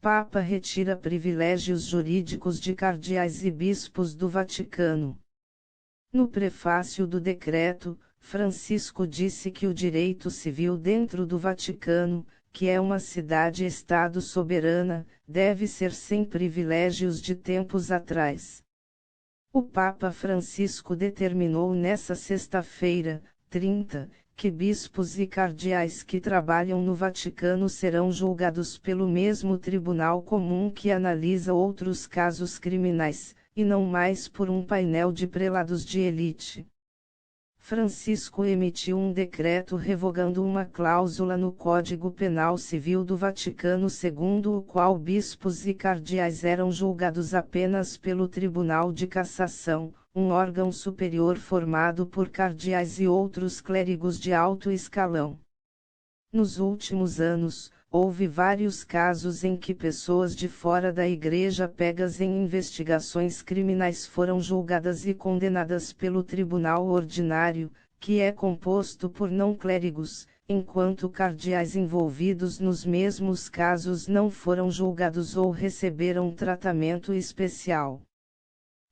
Papa retira privilégios jurídicos de cardeais e bispos do Vaticano. No prefácio do decreto, Francisco disse que o direito civil dentro do Vaticano, que é uma cidade-estado soberana, deve ser sem privilégios de tempos atrás. O Papa Francisco determinou nesta sexta-feira, 30, que bispos e cardeais que trabalham no Vaticano serão julgados pelo mesmo tribunal comum que analisa outros casos criminais, e não mais por um painel de prelados de elite. Francisco emitiu um decreto revogando uma cláusula no Código Penal Civil do Vaticano segundo o qual bispos e cardeais eram julgados apenas pelo Tribunal de Cassação, um órgão superior formado por cardeais e outros clérigos de alto escalão. Nos últimos anos, houve vários casos em que pessoas de fora da Igreja pegas em investigações criminais foram julgadas e condenadas pelo Tribunal Ordinário, que é composto por não clérigos, enquanto cardeais envolvidos nos mesmos casos não foram julgados ou receberam tratamento especial.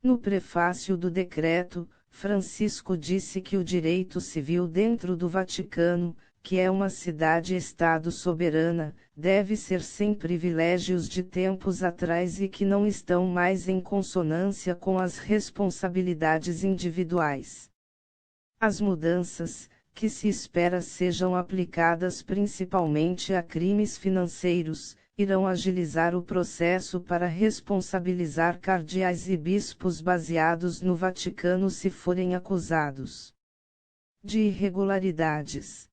No prefácio do decreto, Francisco disse que o direito civil dentro do Vaticano, que é uma cidade-estado soberana, deve ser sem privilégios de tempos atrás e que não estão mais em consonância com as responsabilidades individuais. As mudanças, que se espera sejam aplicadas principalmente a crimes financeiros, irão agilizar o processo para responsabilizar cardeais e bispos baseados no Vaticano se forem acusados de irregularidades.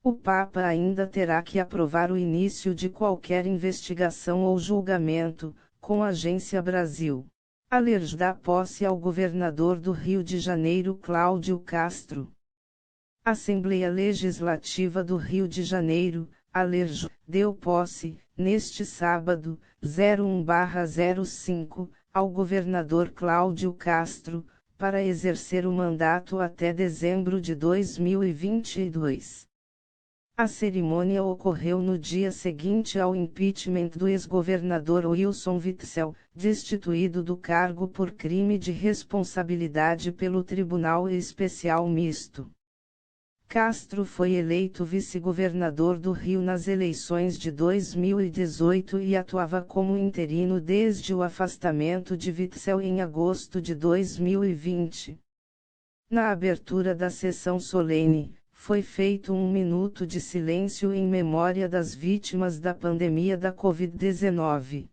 O Papa ainda terá que aprovar o início de qualquer investigação ou julgamento, com a Agência Brasil. Alerj dá posse ao governador do Rio de Janeiro Cláudio Castro. Assembleia Legislativa do Rio de Janeiro, Alerj, deu posse, neste sábado, 01/05, ao governador Cláudio Castro, para exercer o mandato até dezembro de 2022. A cerimônia ocorreu no dia seguinte ao impeachment do ex-governador Wilson Witzel, destituído do cargo por crime de responsabilidade pelo Tribunal Especial Misto. Castro foi eleito vice-governador do Rio nas eleições de 2018 e atuava como interino desde o afastamento de Witzel em agosto de 2020. Na abertura da sessão solene, foi feito 1 minuto de silêncio em memória das vítimas da pandemia da Covid-19.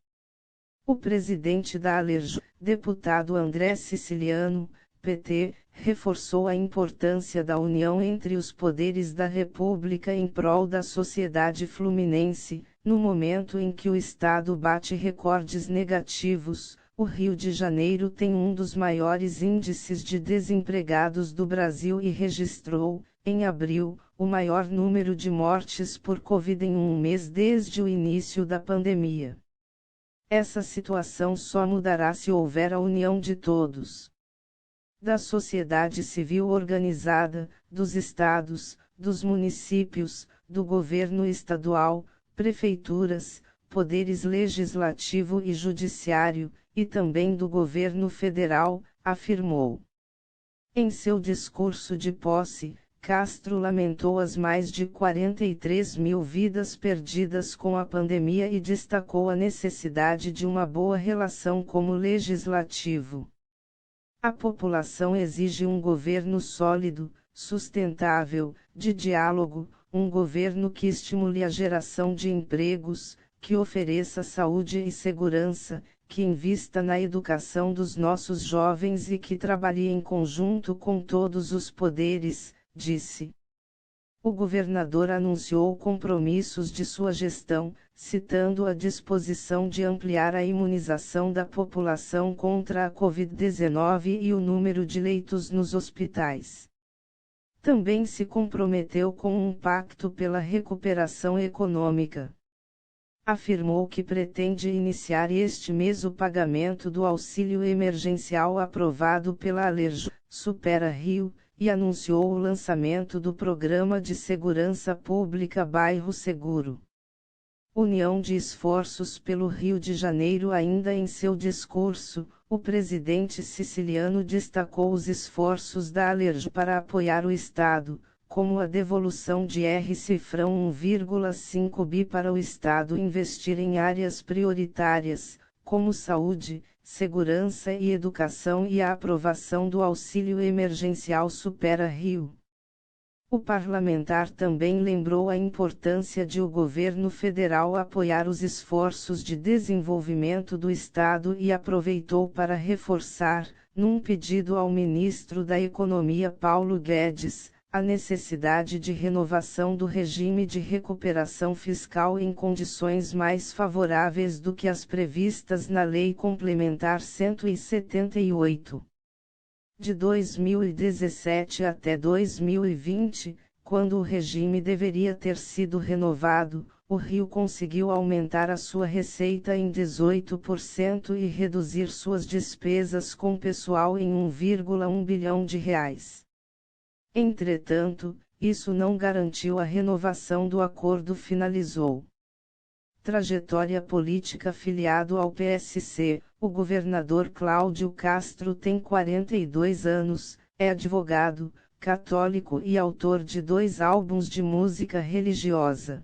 O presidente da Alerj, deputado André Siciliano, PT, reforçou a importância da união entre os poderes da República em prol da sociedade fluminense. No momento em que o Estado bate recordes negativos, o Rio de Janeiro tem um dos maiores índices de desempregados do Brasil e registrou, em abril, o maior número de mortes por Covid em um mês desde o início da pandemia. Essa situação só mudará se houver a união de todos. Da sociedade civil organizada, dos estados, dos municípios, do governo estadual, prefeituras, poderes legislativo e judiciário, e também do governo federal, afirmou. Em seu discurso de posse, Castro lamentou as mais de 43 mil vidas perdidas com a pandemia e destacou a necessidade de uma boa relação como legislativo. A população exige um governo sólido, sustentável, de diálogo, um governo que estimule a geração de empregos, que ofereça saúde e segurança, que invista na educação dos nossos jovens e que trabalhe em conjunto com todos os poderes, disse. O governador anunciou compromissos de sua gestão, citando a disposição de ampliar a imunização da população contra a Covid-19 e o número de leitos nos hospitais. Também se comprometeu com um pacto pela recuperação econômica. Afirmou que pretende iniciar este mês o pagamento do auxílio emergencial aprovado pela Alerj, Supera Rio, e anunciou o lançamento do Programa de Segurança Pública Bairro Seguro. União de esforços pelo Rio de Janeiro. Ainda em seu discurso, o presidente siciliano destacou os esforços da Alerj para apoiar o Estado, como a devolução de R$ 1,5 bi para o Estado investir em áreas prioritárias, como saúde, segurança e educação, e a aprovação do auxílio emergencial Supera Rio. O parlamentar também lembrou a importância de o governo federal apoiar os esforços de desenvolvimento do Estado e aproveitou para reforçar, num pedido ao ministro da Economia Paulo Guedes, a necessidade de renovação do regime de recuperação fiscal em condições mais favoráveis do que as previstas na Lei Complementar 178. De 2017 até 2020, quando o regime deveria ter sido renovado, o Rio conseguiu aumentar a sua receita em 18% e reduzir suas despesas com pessoal em R$ 1,1 bilhão. Entretanto, isso não garantiu a renovação do acordo. Finalizou. Trajetória política. Filiado ao PSC, o governador Cláudio Castro tem 42 anos, é advogado, católico e autor de 2 álbuns de música religiosa.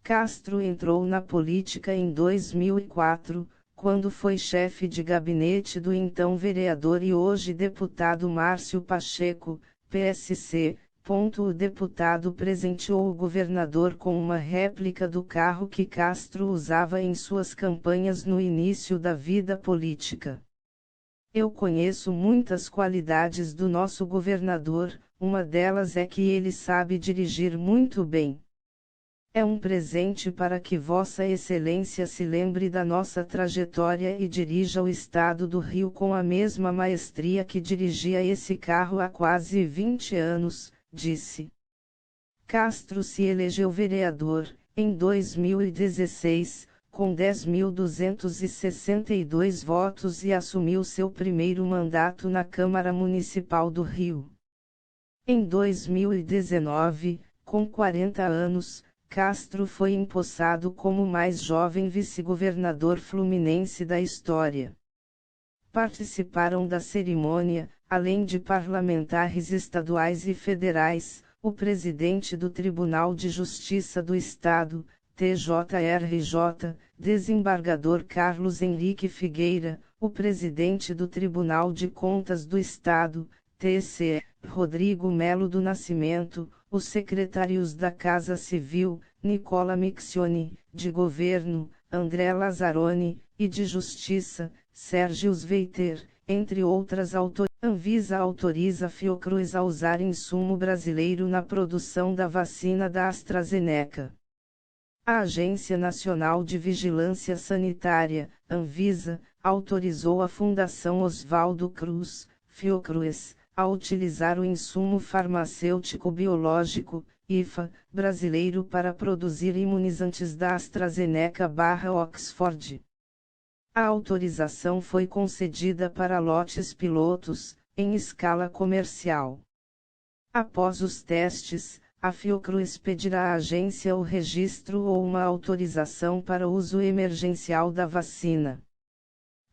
Castro entrou na política em 2004, quando foi chefe de gabinete do então vereador e hoje deputado Márcio Pacheco, PSC. O deputado presenteou o governador com uma réplica do carro que Castro usava em suas campanhas no início da vida política. Eu conheço muitas qualidades do nosso governador, uma delas é que ele sabe dirigir muito bem. É um presente para que Vossa Excelência se lembre da nossa trajetória e dirija o Estado do Rio com a mesma maestria que dirigia esse carro há quase 20 anos. Disse. Castro se elegeu vereador, em 2016, com 10.262 votos e assumiu seu primeiro mandato na Câmara Municipal do Rio. Em 2019, com 40 anos, Castro foi empossado como o mais jovem vice-governador fluminense da história. Participaram da cerimônia, além de parlamentares estaduais e federais, o presidente do Tribunal de Justiça do Estado, TJRJ, desembargador Carlos Henrique Figueira, o presidente do Tribunal de Contas do Estado, TCE, Rodrigo Melo do Nascimento, os secretários da Casa Civil, Nicola Mixioni, de Governo, André Lazzaroni, e de Justiça, Sérgio Sveiter, entre outras autoridades. Anvisa autoriza Fiocruz a usar insumo brasileiro na produção da vacina da AstraZeneca. A Agência Nacional de Vigilância Sanitária, Anvisa, autorizou a Fundação Oswaldo Cruz, Fiocruz, a utilizar o insumo farmacêutico biológico, IFA, brasileiro para produzir imunizantes da AstraZeneca/Oxford. A autorização foi concedida para lotes pilotos, em escala comercial. Após os testes, a Fiocruz pedirá à agência o registro ou uma autorização para uso emergencial da vacina.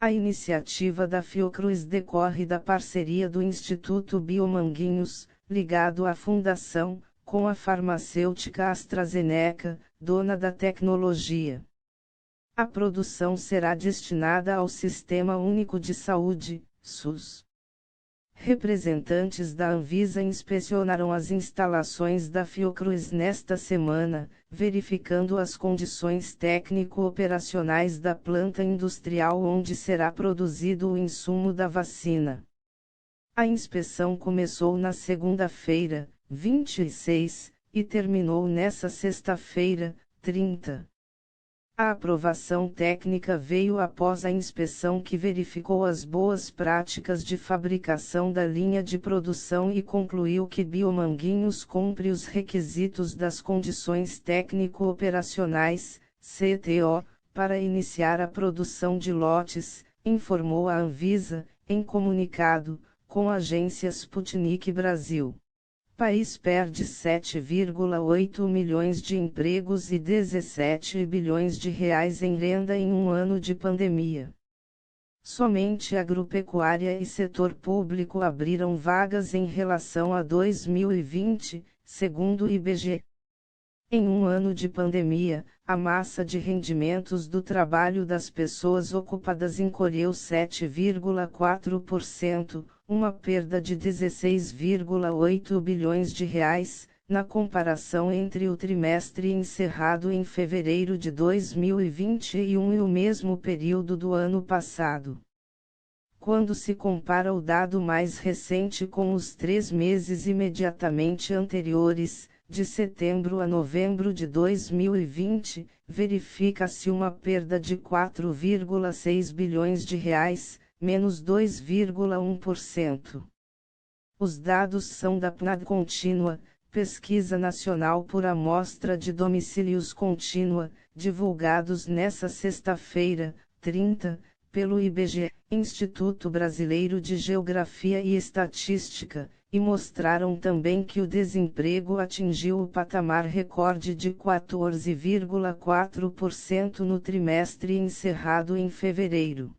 A iniciativa da Fiocruz decorre da parceria do Instituto Biomanguinhos, ligado à Fundação, com a farmacêutica AstraZeneca, dona da tecnologia. A produção será destinada ao Sistema Único de Saúde, SUS. Representantes da Anvisa inspecionaram as instalações da Fiocruz nesta semana, verificando as condições técnico-operacionais da planta industrial onde será produzido o insumo da vacina. A inspeção começou na segunda-feira, 26, e terminou nesta sexta-feira, 30. A aprovação técnica veio após a inspeção que verificou as boas práticas de fabricação da linha de produção e concluiu que Biomanguinhos cumpre os requisitos das condições técnico-operacionais, CTO, para iniciar a produção de lotes, informou a Anvisa, em comunicado, com a agência Sputnik Brasil. país perde 7,8 milhões de empregos e 17 bilhões de reais em renda em um ano de pandemia. Somente agropecuária e setor público abriram vagas em relação a 2020, segundo o IBGE. Em um ano de pandemia, a massa de rendimentos do trabalho das pessoas ocupadas encolheu 7,4%, uma perda de 16,8 bilhões de reais, na comparação entre o trimestre encerrado em fevereiro de 2021 e o mesmo período do ano passado. Quando se compara o dado mais recente com os 3 meses imediatamente anteriores, de setembro a novembro de 2020, verifica-se uma perda de 4,6 bilhões de reais, menos 2,1%. Os dados são da PNAD contínua, Pesquisa Nacional por Amostra de Domicílios Contínua, divulgados nesta sexta-feira, 30, pelo IBGE, Instituto Brasileiro de Geografia e Estatística, e mostraram também que o desemprego atingiu o patamar recorde de 14,4% no trimestre encerrado em fevereiro.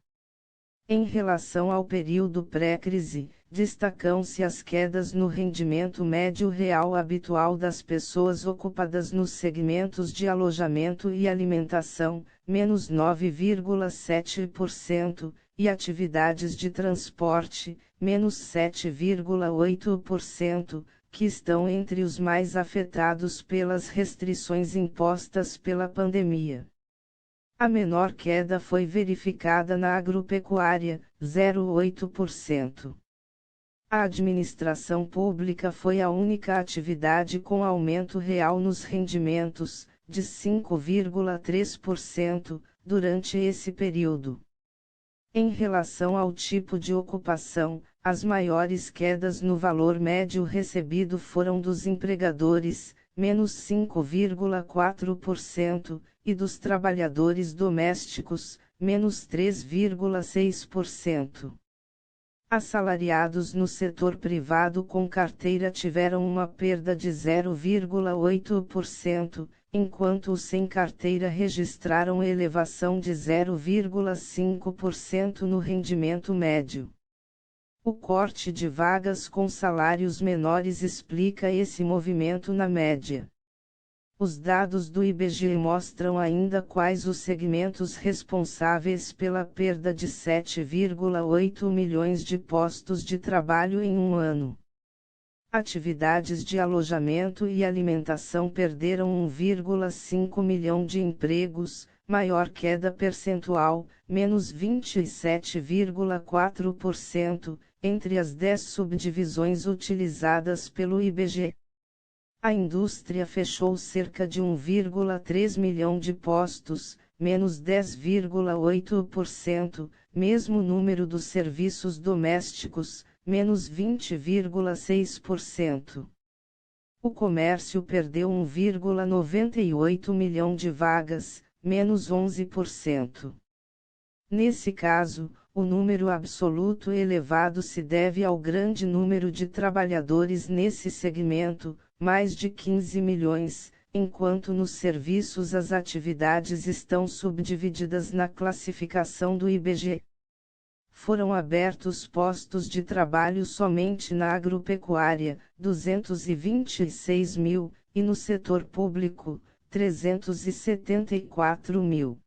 Em relação ao período pré-crise, destacam-se as quedas no rendimento médio real habitual das pessoas ocupadas nos segmentos de alojamento e alimentação, menos 9,7%, e atividades de transporte, menos 7,8%, que estão entre os mais afetados pelas restrições impostas pela pandemia. A menor queda foi verificada na agropecuária, 0,8%. A administração pública foi a única atividade com aumento real nos rendimentos, de 5,3%, durante esse período. Em relação ao tipo de ocupação, as maiores quedas no valor médio recebido foram dos empregadores, menos 5,4%, e dos trabalhadores domésticos, menos 3,6%. Assalariados no setor privado com carteira tiveram uma perda de 0,8%, enquanto os sem carteira registraram elevação de 0,5% no rendimento médio. O corte de vagas com salários menores explica esse movimento na média. Os dados do IBGE mostram ainda quais os segmentos responsáveis pela perda de 7,8 milhões de postos de trabalho em um ano. Atividades de alojamento e alimentação perderam 1,5 milhão de empregos, maior queda percentual, menos 27,4%, entre as 10 subdivisões utilizadas pelo IBGE. A indústria fechou cerca de 1,3 milhão de postos, menos 10,8%, mesmo número dos serviços domésticos, menos 20,6%. O comércio perdeu 1,98 milhão de vagas, menos 11%. Nesse caso, o número absoluto elevado se deve ao grande número de trabalhadores nesse segmento, mais de 15 milhões, enquanto nos serviços as atividades estão subdivididas na classificação do IBGE. Foram abertos postos de trabalho somente na agropecuária, 226 mil, e no setor público, 374 mil.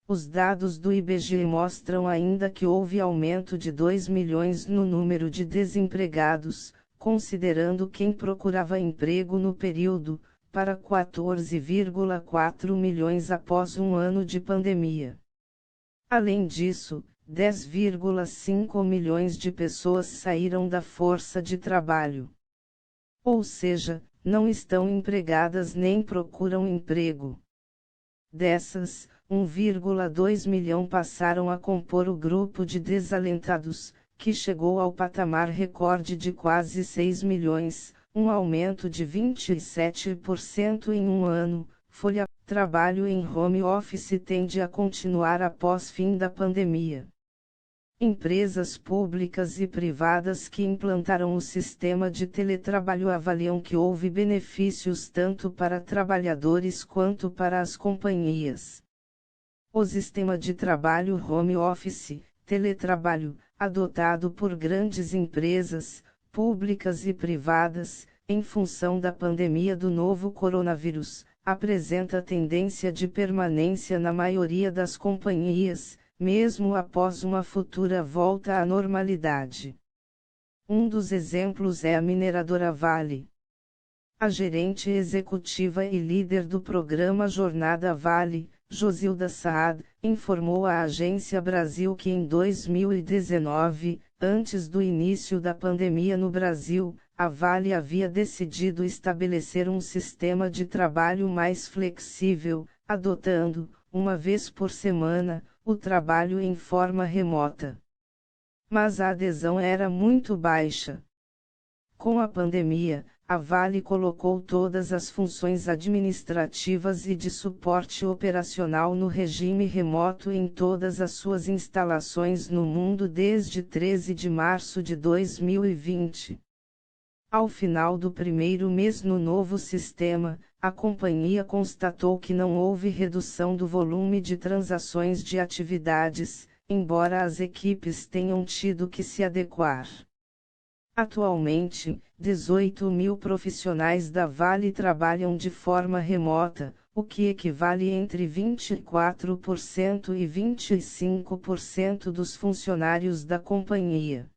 Os dados do IBGE mostram ainda que houve aumento de 2 milhões no número de desempregados, considerando quem procurava emprego no período, para 14,4 milhões após um ano de pandemia. Além disso, 10,5 milhões de pessoas saíram da força de trabalho. Ou seja, não estão empregadas nem procuram emprego. Dessas, 1,2 milhão passaram a compor o grupo de desalentados, que chegou ao patamar recorde de quase 6 milhões, um aumento de 27% em um ano. Folha: trabalho em home office tende a continuar após fim da pandemia. Empresas públicas e privadas que implantaram o sistema de teletrabalho avaliam que houve benefícios tanto para trabalhadores quanto para as companhias. O sistema de trabalho home office, teletrabalho, adotado por grandes empresas, públicas e privadas, em função da pandemia do novo coronavírus, apresenta tendência de permanência na maioria das companhias, mesmo após uma futura volta à normalidade. Um dos exemplos é a mineradora Vale. A gerente executiva e líder do programa Jornada Vale, Josilda Saad, informou à Agência Brasil que em 2019, antes do início da pandemia no Brasil, a Vale havia decidido estabelecer um sistema de trabalho mais flexível, adotando, uma vez por semana, o trabalho em forma remota. Mas a adesão era muito baixa. Com a pandemia, a Vale colocou todas as funções administrativas e de suporte operacional no regime remoto em todas as suas instalações no mundo desde 13 de março de 2020. Ao final do primeiro mês no novo sistema, a companhia constatou que não houve redução do volume de transações de atividades, embora as equipes tenham tido que se adequar. Atualmente, 18.000 profissionais da Vale trabalham de forma remota, o que equivale entre 24% e 25% dos funcionários da companhia.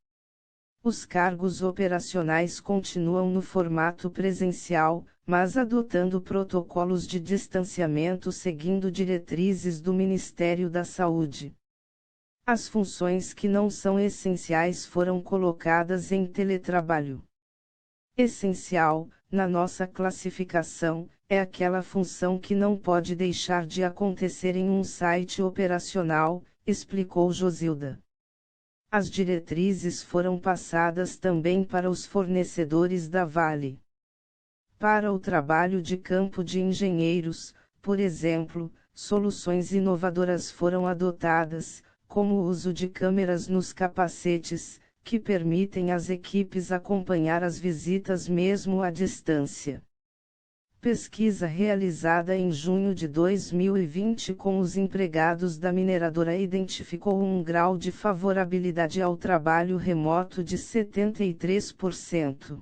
Os cargos operacionais continuam no formato presencial, mas adotando protocolos de distanciamento seguindo diretrizes do Ministério da Saúde. As funções que não são essenciais foram colocadas em teletrabalho. Essencial, na nossa classificação, é aquela função que não pode deixar de acontecer em um site operacional, explicou Josilda. As diretrizes foram passadas também para os fornecedores da Vale. Para o trabalho de campo de engenheiros, por exemplo, soluções inovadoras foram adotadas, como o uso de câmeras nos capacetes, que permitem às equipes acompanhar as visitas mesmo à distância. Pesquisa realizada em junho de 2020 com os empregados da mineradora identificou um grau de favorabilidade ao trabalho remoto de 73%.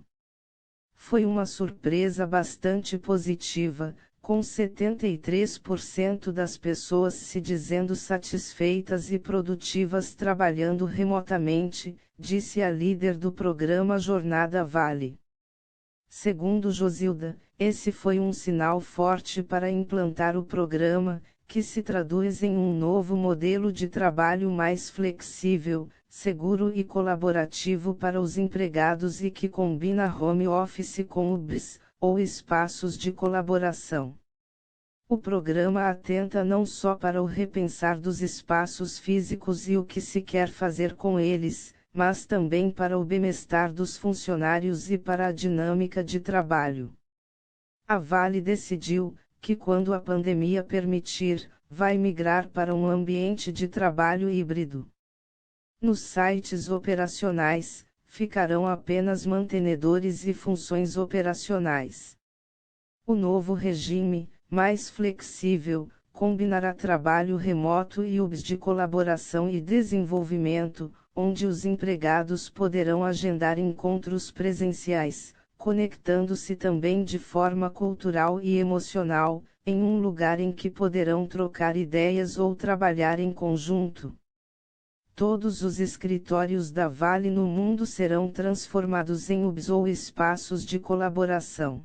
Foi uma surpresa bastante positiva, com 73% das pessoas se dizendo satisfeitas e produtivas trabalhando remotamente, disse a líder do programa Jornada Vale. Segundo Josilda, esse foi um sinal forte para implantar o programa, que se traduz em um novo modelo de trabalho mais flexível, seguro e colaborativo para os empregados e que combina home office com hubs, ou espaços de colaboração. O programa atenta não só para o repensar dos espaços físicos e o que se quer fazer com eles, mas também para o bem-estar dos funcionários e para a dinâmica de trabalho. A Vale decidiu, que quando a pandemia permitir, vai migrar para um ambiente de trabalho híbrido. Nos sites operacionais, ficarão apenas mantenedores e funções operacionais. O novo regime, mais flexível, combinará trabalho remoto e hubs de colaboração e desenvolvimento, onde os empregados poderão agendar encontros presenciais, conectando-se também de forma cultural e emocional, em um lugar em que poderão trocar ideias ou trabalhar em conjunto. Todos os escritórios da Vale no mundo serão transformados em hubs ou espaços de colaboração.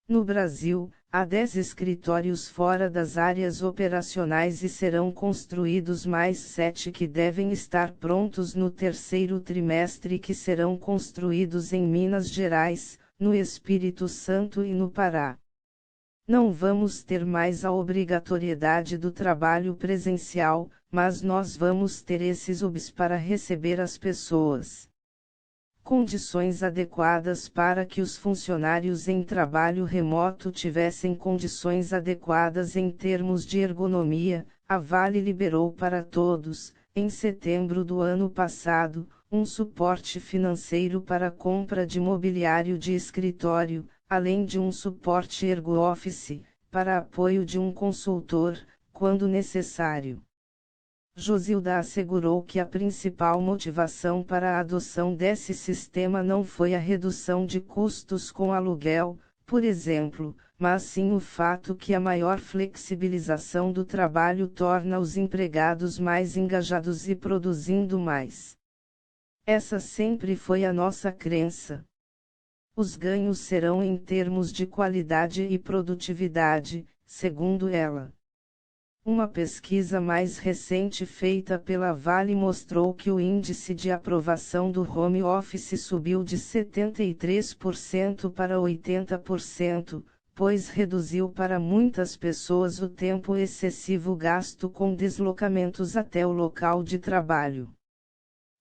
No Brasil, há 10 escritórios fora das áreas operacionais e serão construídos mais 7 que devem estar prontos no terceiro trimestre e que serão construídos em Minas Gerais, no Espírito Santo e no Pará. Não vamos ter mais a obrigatoriedade do trabalho presencial, mas nós vamos ter esses hubs para receber as pessoas. Condições adequadas para que os funcionários em trabalho remoto tivessem condições adequadas em termos de ergonomia, a Vale liberou para todos, em setembro do ano passado, um suporte financeiro para a compra de mobiliário de escritório, além de um suporte ergo-office, para apoio de um consultor, quando necessário. Josilda assegurou que a principal motivação para a adoção desse sistema não foi a redução de custos com aluguel, por exemplo, mas sim o fato que a maior flexibilização do trabalho torna os empregados mais engajados e produzindo mais. Essa sempre foi a nossa crença. Os ganhos serão em termos de qualidade e produtividade, segundo ela. Uma pesquisa mais recente feita pela Vale mostrou que o índice de aprovação do home office subiu de 73% para 80%, pois reduziu para muitas pessoas o tempo excessivo gasto com deslocamentos até o local de trabalho.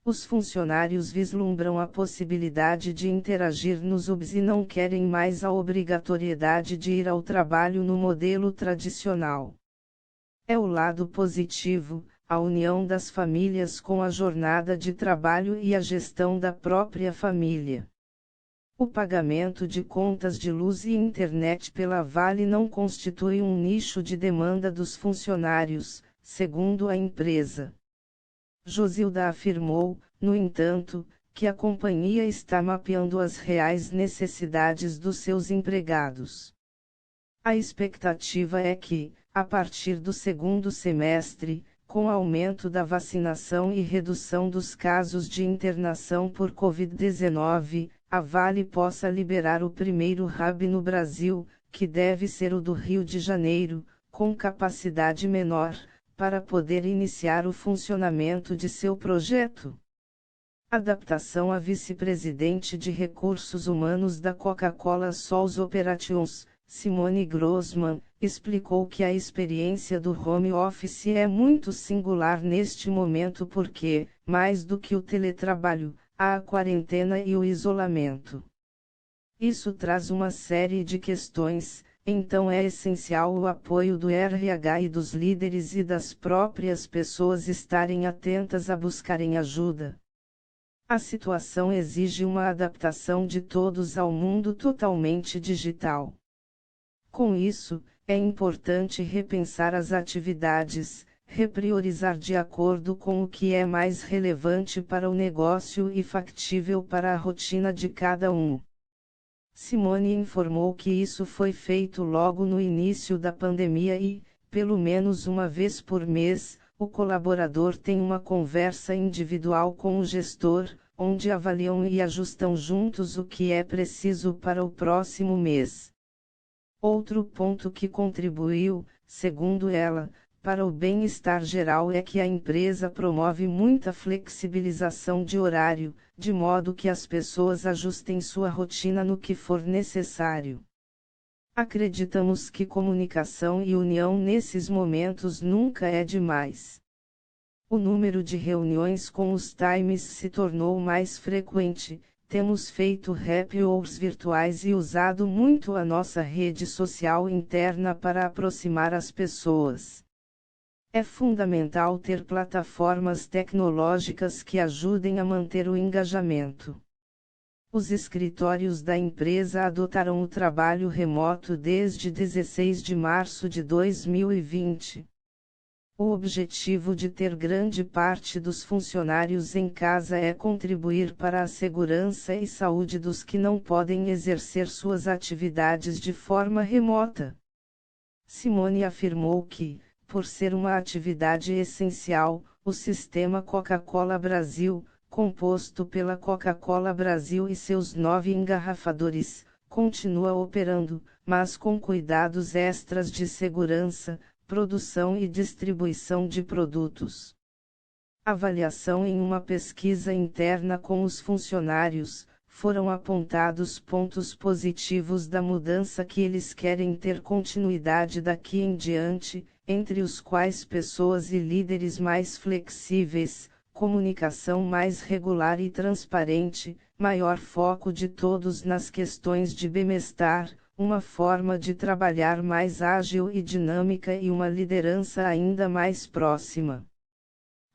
Os funcionários vislumbram a possibilidade de interagir nos hubs e não querem mais a obrigatoriedade de ir ao trabalho no modelo tradicional. É o lado positivo, a união das famílias com a jornada de trabalho e a gestão da própria família. O pagamento de contas de luz e internet pela Vale não constitui um nicho de demanda dos funcionários, segundo a empresa. Josilda afirmou, no entanto, que a companhia está mapeando as reais necessidades dos seus empregados. A expectativa é que, a partir do segundo semestre, com aumento da vacinação e redução dos casos de internação por Covid-19, a Vale possa liberar o primeiro hub no Brasil, que deve ser o do Rio de Janeiro, com capacidade menor, para poder iniciar o funcionamento de seu projeto. Adaptação. A vice-presidente de Recursos Humanos da Coca-Cola Souls Operations, Simone Grossman, explicou que a experiência do home office é muito singular neste momento porque, mais do que o teletrabalho, há a quarentena e o isolamento. Isso traz uma série de questões, então é essencial o apoio do RH e dos líderes e das próprias pessoas estarem atentas a buscarem ajuda. A situação exige uma adaptação de todos ao mundo totalmente digital. Com isso, é importante repensar as atividades, repriorizar de acordo com o que é mais relevante para o negócio e factível para a rotina de cada um. Simone informou que isso foi feito logo no início da pandemia e, pelo menos uma vez por mês, o colaborador tem uma conversa individual com o gestor, onde avaliam e ajustam juntos o que é preciso para o próximo mês. Outro ponto que contribuiu, segundo ela, para o bem-estar geral é que a empresa promove muita flexibilização de horário, de modo que as pessoas ajustem sua rotina no que for necessário. Acreditamos que comunicação e união nesses momentos nunca é demais. O número de reuniões com os times se tornou mais frequente. Temos feito happy hours virtuais e usado muito a nossa rede social interna para aproximar as pessoas. É fundamental ter plataformas tecnológicas que ajudem a manter o engajamento. Os escritórios da empresa adotaram o trabalho remoto desde 16 de março de 2020. O objetivo de ter grande parte dos funcionários em casa é contribuir para a segurança e saúde dos que não podem exercer suas atividades de forma remota. Simone afirmou que, por ser uma atividade essencial, o sistema Coca-Cola Brasil, composto pela Coca-Cola Brasil e seus 9 engarrafadores, continua operando, mas com cuidados extras de segurança, produção e distribuição de produtos. Avaliação. Em uma pesquisa interna com os funcionários, foram apontados pontos positivos da mudança que eles querem ter continuidade daqui em diante, entre os quais pessoas e líderes mais flexíveis, comunicação mais regular e transparente, maior foco de todos nas questões de bem-estar, uma forma de trabalhar mais ágil e dinâmica e uma liderança ainda mais próxima.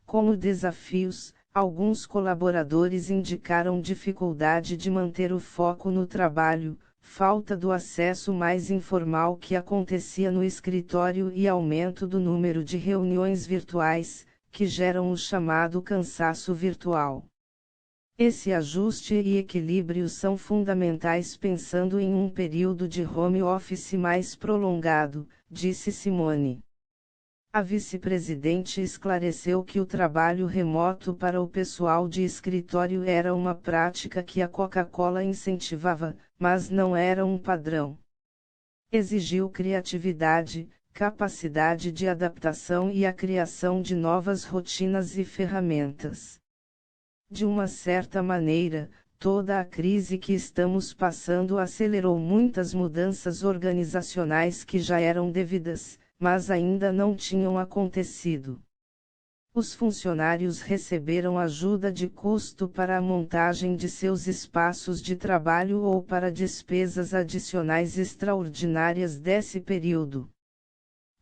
Como desafios, alguns colaboradores indicaram dificuldade de manter o foco no trabalho, falta do acesso mais informal que acontecia no escritório e aumento do número de reuniões virtuais, que geram o chamado cansaço virtual. Esse ajuste e equilíbrio são fundamentais pensando em um período de home office mais prolongado, disse Simone. A vice-presidente esclareceu que o trabalho remoto para o pessoal de escritório era uma prática que a Coca-Cola incentivava, mas não era um padrão. Exigiu criatividade, capacidade de adaptação e a criação de novas rotinas e ferramentas. De uma certa maneira, toda a crise que estamos passando acelerou muitas mudanças organizacionais que já eram devidas, mas ainda não tinham acontecido. Os funcionários receberam ajuda de custo para a montagem de seus espaços de trabalho ou para despesas adicionais extraordinárias desse período.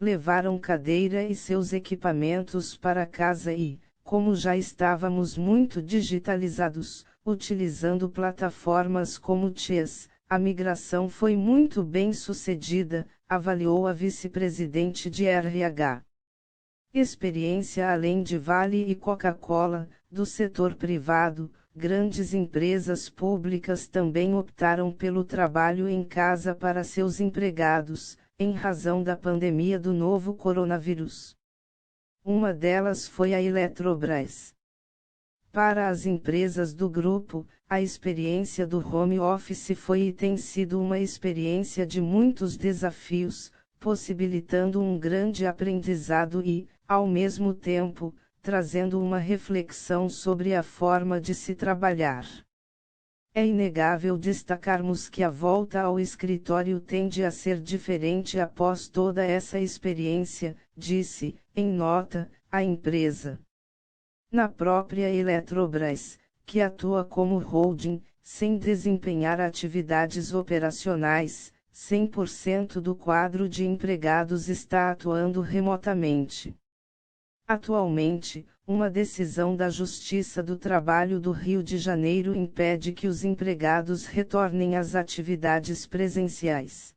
Levaram cadeira e seus equipamentos para casa e, como já estávamos muito digitalizados, utilizando plataformas como Teams, a migração foi muito bem sucedida, avaliou a vice-presidente de RH. Experiência além de Vale e Coca-Cola, do setor privado, grandes empresas públicas também optaram pelo trabalho em casa para seus empregados, em razão da pandemia do novo coronavírus. Uma delas foi a Eletrobras. Para as empresas do grupo, a experiência do home office foi e tem sido uma experiência de muitos desafios, possibilitando um grande aprendizado e, ao mesmo tempo, trazendo uma reflexão sobre a forma de se trabalhar. É inegável destacarmos que a volta ao escritório tende a ser diferente após toda essa experiência, disse, em nota, a empresa. Na própria Eletrobras, que atua como holding, sem desempenhar atividades operacionais, 100% do quadro de empregados está atuando remotamente. Atualmente, uma decisão da Justiça do Trabalho do Rio de Janeiro impede que os empregados retornem às atividades presenciais.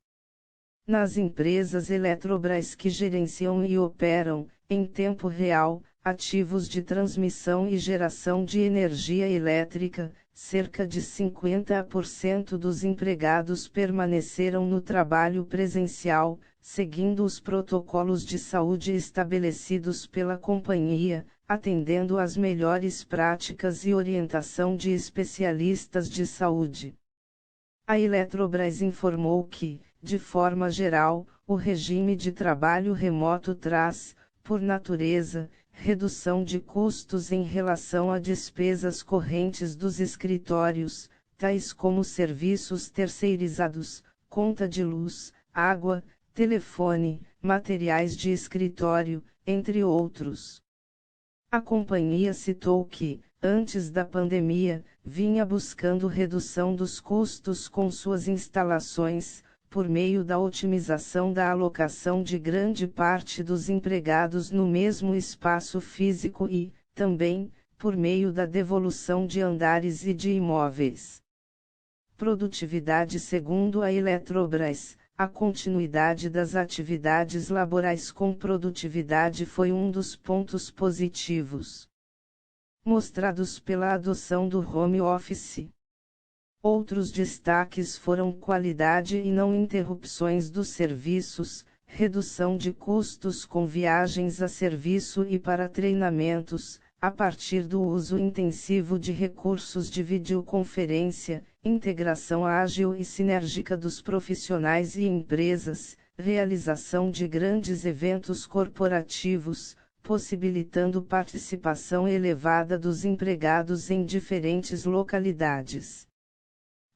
Nas empresas Eletrobras que gerenciam e operam, em tempo real, ativos de transmissão e geração de energia elétrica, cerca de 50% dos empregados permaneceram no trabalho presencial, seguindo os protocolos de saúde estabelecidos pela companhia, atendendo às melhores práticas e orientação de especialistas de saúde. A Eletrobras informou que, de forma geral, o regime de trabalho remoto traz, por natureza, redução de custos em relação a despesas correntes dos escritórios, tais como serviços terceirizados, conta de luz, água, telefone, materiais de escritório, entre outros. A companhia citou que, antes da pandemia, vinha buscando redução dos custos com suas instalações, por meio da otimização da alocação de grande parte dos empregados no mesmo espaço físico e, também, por meio da devolução de andares e de imóveis. Produtividade. Segundo a Eletrobras, a continuidade das atividades laborais com produtividade foi um dos pontos positivos mostrados pela adoção do home office. Outros destaques foram qualidade e não interrupções dos serviços, redução de custos com viagens a serviço e para treinamentos, a partir do uso intensivo de recursos de videoconferência, integração ágil e sinérgica dos profissionais e empresas, realização de grandes eventos corporativos, possibilitando participação elevada dos empregados em diferentes localidades.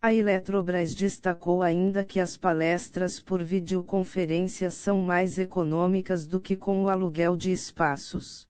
A Eletrobras destacou ainda que as palestras por videoconferência são mais econômicas do que com o aluguel de espaços.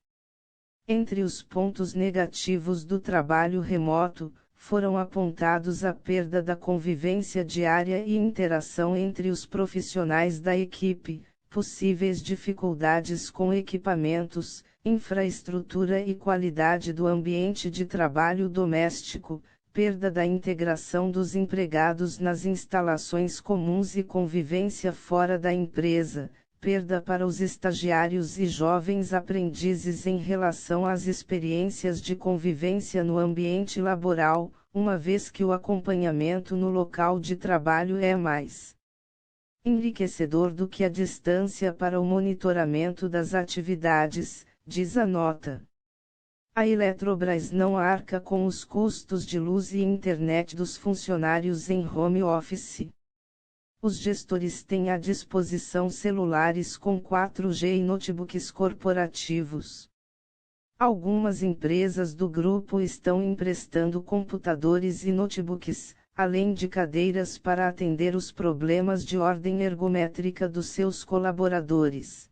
Entre os pontos negativos do trabalho remoto, foram apontados a perda da convivência diária e interação entre os profissionais da equipe, possíveis dificuldades com equipamentos, infraestrutura e qualidade do ambiente de trabalho doméstico, perda da integração dos empregados nas instalações comuns e convivência fora da empresa, perda para os estagiários e jovens aprendizes em relação às experiências de convivência no ambiente laboral, uma vez que o acompanhamento no local de trabalho é mais enriquecedor do que a distância para o monitoramento das atividades, diz a nota. A Eletrobras não arca com os custos de luz e internet dos funcionários em home office. Os gestores têm à disposição celulares com 4G e notebooks corporativos. Algumas empresas do grupo estão emprestando computadores e notebooks, além de cadeiras para atender os problemas de ordem ergométrica dos seus colaboradores.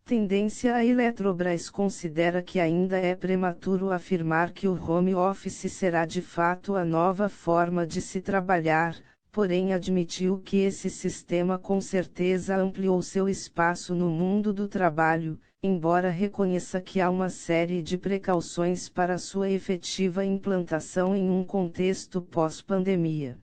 Tendência. A Eletrobras considera que ainda é prematuro afirmar que o home office será de fato a nova forma de se trabalhar, porém admitiu que esse sistema com certeza ampliou seu espaço no mundo do trabalho, embora reconheça que há uma série de precauções para sua efetiva implantação em um contexto pós-pandemia.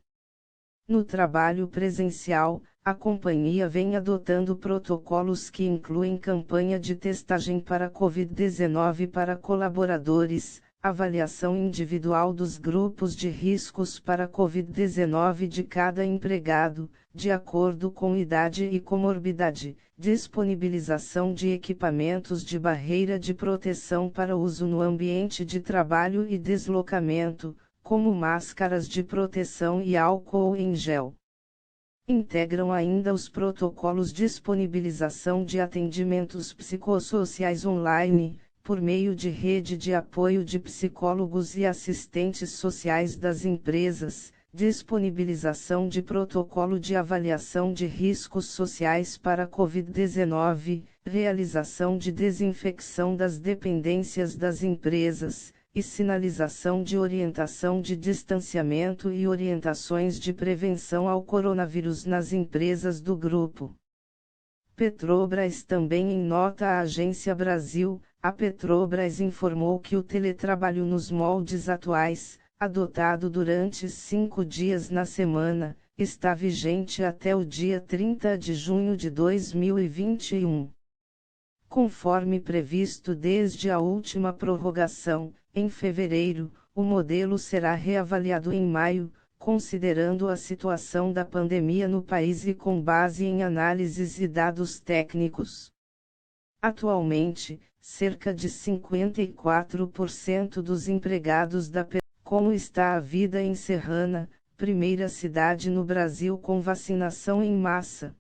No trabalho presencial, a companhia vem adotando protocolos que incluem campanha de testagem para Covid-19 para colaboradores, avaliação individual dos grupos de riscos para Covid-19 de cada empregado, de acordo com idade e comorbidade, disponibilização de equipamentos de barreira de proteção para uso no ambiente de trabalho e deslocamento, como máscaras de proteção e álcool em gel. Integram ainda os protocolos de disponibilização de atendimentos psicossociais online, por meio de rede de apoio de psicólogos e assistentes sociais das empresas, disponibilização de protocolo de avaliação de riscos sociais para Covid-19, realização de desinfecção das dependências das empresas, e sinalização de orientação de distanciamento e orientações de prevenção ao coronavírus nas empresas do grupo. Petrobras. Também em nota à Agência Brasil, a Petrobras informou que o teletrabalho nos moldes atuais, adotado durante 5 dias na semana, está vigente até o dia 30 de junho de 2021. Conforme previsto desde a última prorrogação, em fevereiro, o modelo será reavaliado em maio, considerando a situação da pandemia no país e com base em análises e dados técnicos. Atualmente, cerca de 54% dos empregados da Como está a vida em Serrana, primeira cidade no Brasil com vacinação em massa?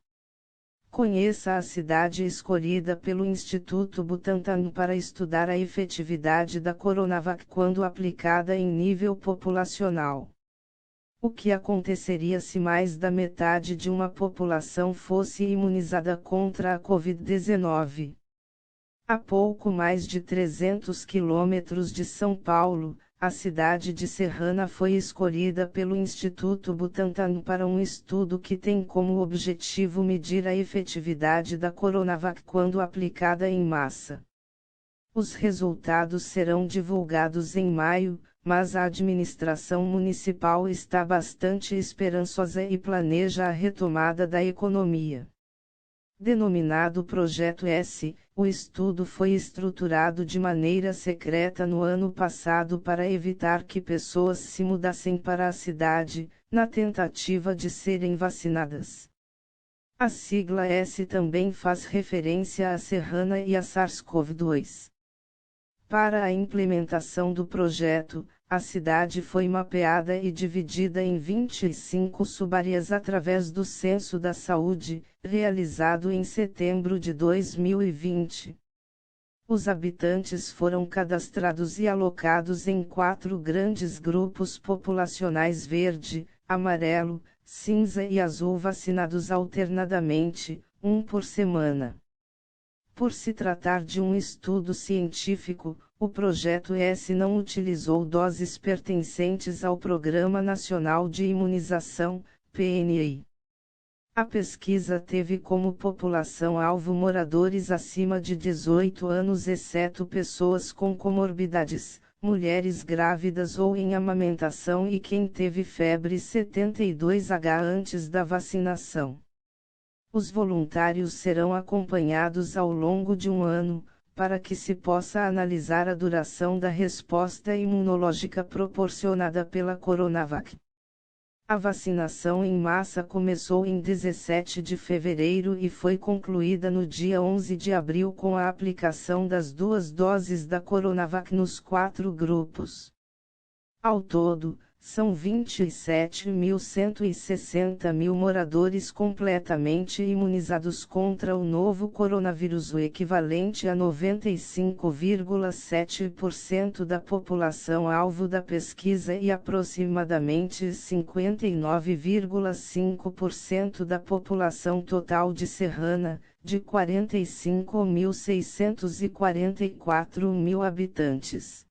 Conheça a cidade escolhida pelo Instituto Butantan para estudar a efetividade da Coronavac quando aplicada em nível populacional. O que aconteceria se mais da metade de uma população fosse imunizada contra a Covid-19? A pouco mais de 300 quilômetros de São Paulo, a cidade de Serrana foi escolhida pelo Instituto Butantan para um estudo que tem como objetivo medir a efetividade da Coronavac quando aplicada em massa. Os resultados serão divulgados em maio, mas a administração municipal está bastante esperançosa e planeja a retomada da economia. Denominado Projeto S, o estudo foi estruturado de maneira secreta no ano passado para evitar que pessoas se mudassem para a cidade, na tentativa de serem vacinadas. A sigla S também faz referência à Serrana e a SARS-CoV-2. Para a implementação do projeto, a cidade foi mapeada e dividida em 25 subáreas através do Censo da Saúde, realizado em setembro de 2020. Os habitantes foram cadastrados e alocados em 4 grandes grupos populacionais: verde, amarelo, cinza e azul, vacinados alternadamente, um por semana. Por se tratar de um estudo científico, o Projeto S não utilizou doses pertencentes ao Programa Nacional de Imunização, PNI. A pesquisa teve como população-alvo moradores acima de 18 anos, exceto pessoas com comorbidades, mulheres grávidas ou em amamentação e quem teve febre 72H antes da vacinação. Os voluntários serão acompanhados ao longo de um ano, para que se possa analisar a duração da resposta imunológica proporcionada pela Coronavac. A vacinação em massa começou em 17 de fevereiro e foi concluída no dia 11 de abril com a aplicação das 2 doses da Coronavac nos 4 grupos. Ao todo, são 27.160 mil moradores completamente imunizados contra o novo coronavírus, o equivalente a 95,7% da população-alvo da pesquisa e aproximadamente 59,5% da população total de Serrana, de 45.644 mil habitantes.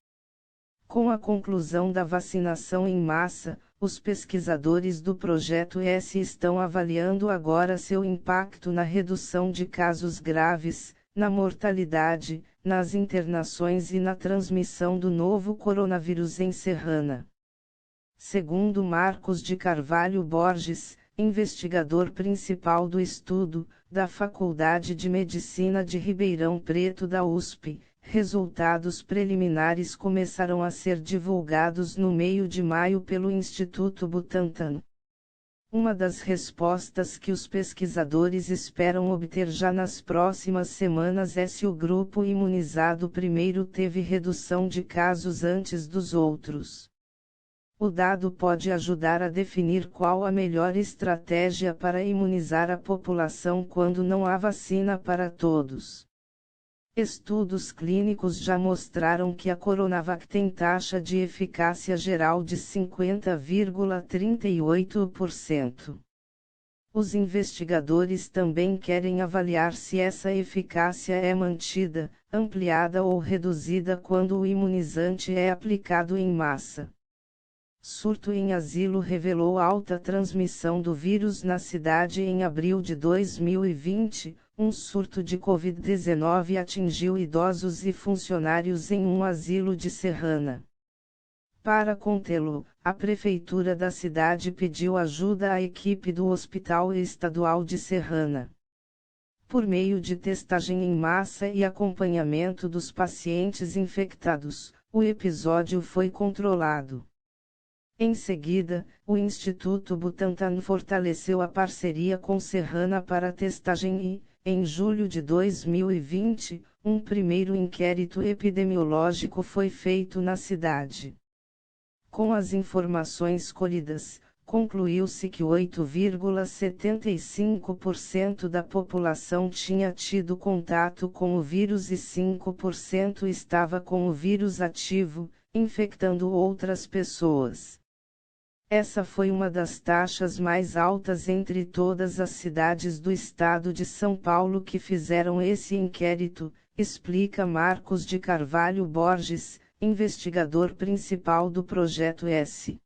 Com a conclusão da vacinação em massa, os pesquisadores do Projeto S estão avaliando agora seu impacto na redução de casos graves, na mortalidade, nas internações e na transmissão do novo coronavírus em Serrana. Segundo Marcos de Carvalho Borges, investigador principal do estudo, da Faculdade de Medicina de Ribeirão Preto da USP, resultados preliminares começarão a ser divulgados no meio de maio pelo Instituto Butantan. Uma das respostas que os pesquisadores esperam obter já nas próximas semanas é se o grupo imunizado primeiro teve redução de casos antes dos outros. O dado pode ajudar a definir qual a melhor estratégia para imunizar a população quando não há vacina para todos. Estudos clínicos já mostraram que a Coronavac tem taxa de eficácia geral de 50,38%. Os investigadores também querem avaliar se essa eficácia é mantida, ampliada ou reduzida quando o imunizante é aplicado em massa. Surto em asilo revelou alta transmissão do vírus na cidade em abril de 2020. Um surto de Covid-19 atingiu idosos e funcionários em um asilo de Serrana. Para contê-lo, a prefeitura da cidade pediu ajuda à equipe do Hospital Estadual de Serrana. Por meio de testagem em massa e acompanhamento dos pacientes infectados, o episódio foi controlado. Em seguida, o Instituto Butantan fortaleceu a parceria com Serrana para testagem e, em julho de 2020, um primeiro inquérito epidemiológico foi feito na cidade. Com as informações colhidas, concluiu-se que 8,75% da população tinha tido contato com o vírus e 5% estava com o vírus ativo, infectando outras pessoas. Essa foi uma das taxas mais altas entre todas as cidades do estado de São Paulo que fizeram esse inquérito, explica Marcos de Carvalho Borges, investigador principal do Projeto S.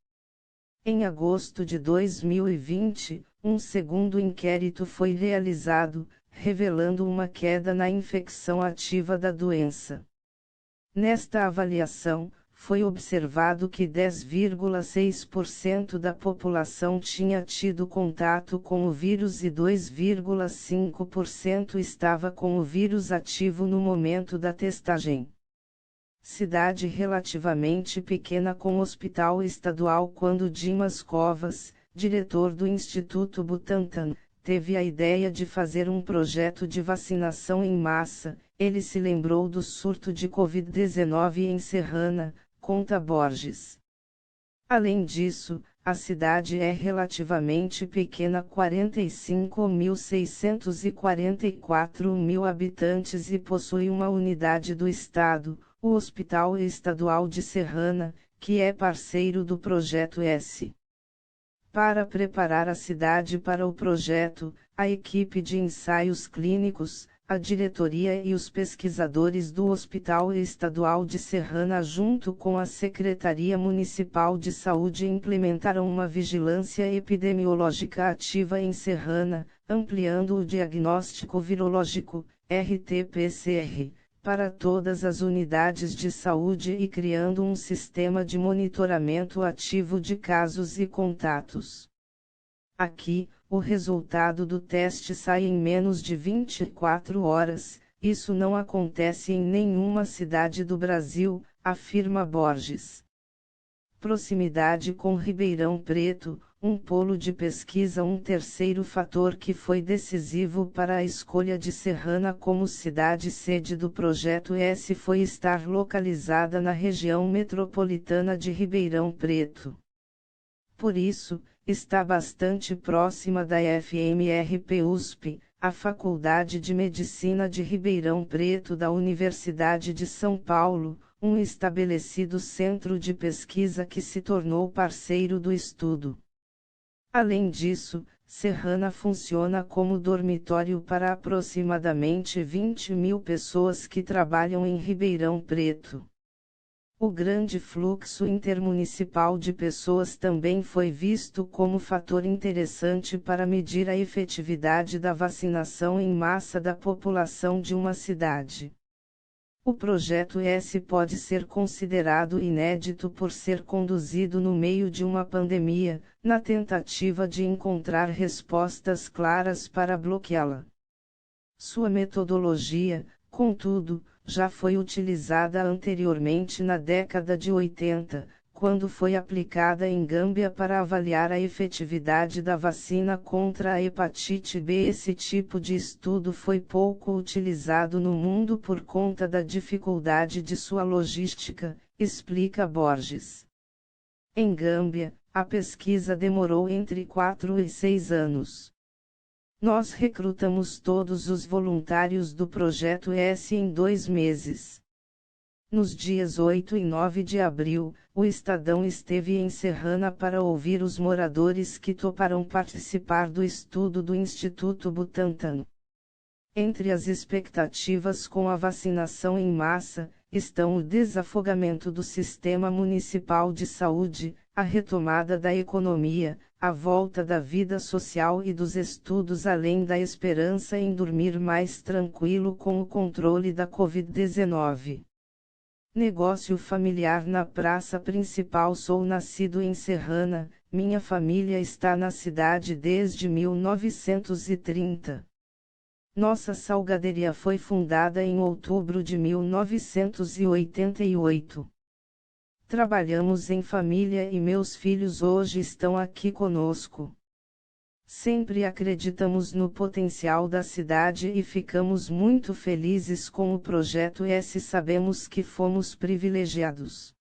Em agosto de 2020, um segundo inquérito foi realizado, revelando uma queda na infecção ativa da doença. Nesta avaliação, foi observado que 10,6% da população tinha tido contato com o vírus e 2,5% estava com o vírus ativo no momento da testagem. Cidade relativamente pequena com hospital estadual. Quando Dimas Covas, diretor do Instituto Butantan, teve a ideia de fazer um projeto de vacinação em massa, ele se lembrou do surto de Covid-19 em Serrana, conta Borges. Além disso, a cidade é relativamente pequena, 45.644 mil habitantes e possui uma unidade do Estado, o Hospital Estadual de Serrana, que é parceiro do Projeto S. Para preparar a cidade para o projeto, a equipe de ensaios clínicos, a diretoria e os pesquisadores do Hospital Estadual de Serrana, junto com a Secretaria Municipal de Saúde, implementaram uma vigilância epidemiológica ativa em Serrana, ampliando o diagnóstico virológico, RT-PCR, para todas as unidades de saúde e criando um sistema de monitoramento ativo de casos e contatos. Aqui, o resultado do teste sai em menos de 24 horas, isso não acontece em nenhuma cidade do Brasil, afirma Borges. Proximidade com Ribeirão Preto, um polo de pesquisa. Um terceiro fator que foi decisivo para a escolha de Serrana como cidade-sede do Projeto S foi estar localizada na região metropolitana de Ribeirão Preto. Por isso, está bastante próxima da FMRP-USP, a Faculdade de Medicina de Ribeirão Preto da Universidade de São Paulo, um estabelecido centro de pesquisa que se tornou parceiro do estudo. Além disso, Serrana funciona como dormitório para aproximadamente 20.000 pessoas que trabalham em Ribeirão Preto. O grande fluxo intermunicipal de pessoas também foi visto como fator interessante para medir a efetividade da vacinação em massa da população de uma cidade. O Projeto S pode ser considerado inédito por ser conduzido no meio de uma pandemia, na tentativa de encontrar respostas claras para bloqueá-la. Sua metodologia, contudo, já foi utilizada anteriormente na década de 80, quando foi aplicada em Gâmbia para avaliar a efetividade da vacina contra a hepatite B. Esse tipo de estudo foi pouco utilizado no mundo por conta da dificuldade de sua logística, explica Borges. Em Gâmbia, a pesquisa demorou entre 4 e 6 anos. Nós recrutamos todos os voluntários do Projeto S em 2 meses. Nos dias 8 e 9 de abril, o Estadão esteve em Serrana para ouvir os moradores que toparam participar do estudo do Instituto Butantan. Entre as expectativas com a vacinação em massa, estão o desafogamento do Sistema Municipal de Saúde, a retomada da economia, a volta da vida social e dos estudos, além da esperança em dormir mais tranquilo com o controle da Covid-19. Negócio familiar na praça principal. Sou nascido em Serrana, minha família está na cidade desde 1930. Nossa salgaderia foi fundada em outubro de 1988. Trabalhamos em família e meus filhos hoje estão aqui conosco. Sempre acreditamos no potencial da cidade e ficamos muito felizes com o Projeto S. Sabemos que fomos privilegiados.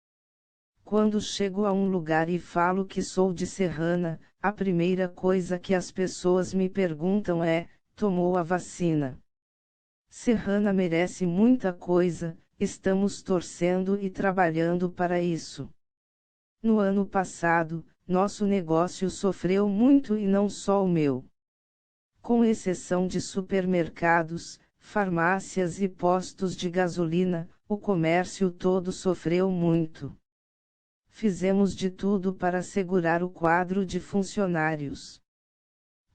Quando chego a um lugar e falo que sou de Serrana, a primeira coisa que as pessoas me perguntam é: tomou a vacina? Serrana merece muita coisa. Estamos torcendo e trabalhando para isso. No ano passado, nosso negócio sofreu muito e não só o meu. Com exceção de supermercados, farmácias e postos de gasolina, o comércio todo sofreu muito. Fizemos de tudo para segurar o quadro de funcionários.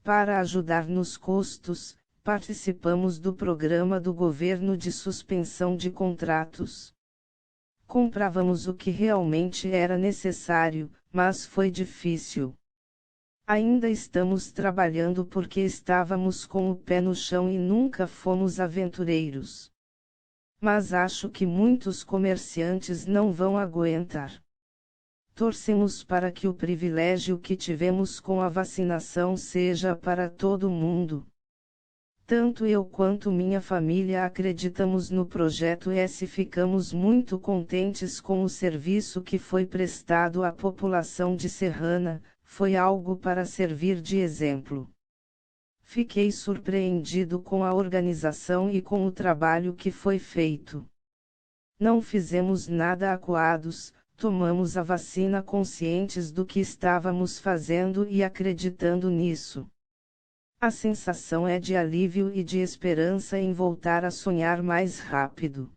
Para ajudar nos custos, participamos do programa do governo de suspensão de contratos. Comprávamos o que realmente era necessário, mas foi difícil. Ainda estamos trabalhando porque estávamos com o pé no chão e nunca fomos aventureiros. Mas acho que muitos comerciantes não vão aguentar. Torcemos para que o privilégio que tivemos com a vacinação seja para todo mundo. Tanto eu quanto minha família acreditamos no Projeto S. Ficamos muito contentes com o serviço que foi prestado à população de Serrana, foi algo para servir de exemplo. Fiquei surpreendido com a organização e com o trabalho que foi feito. Não fizemos nada acuados, tomamos a vacina conscientes do que estávamos fazendo e acreditando nisso. A sensação é de alívio e de esperança em voltar a sonhar mais rápido.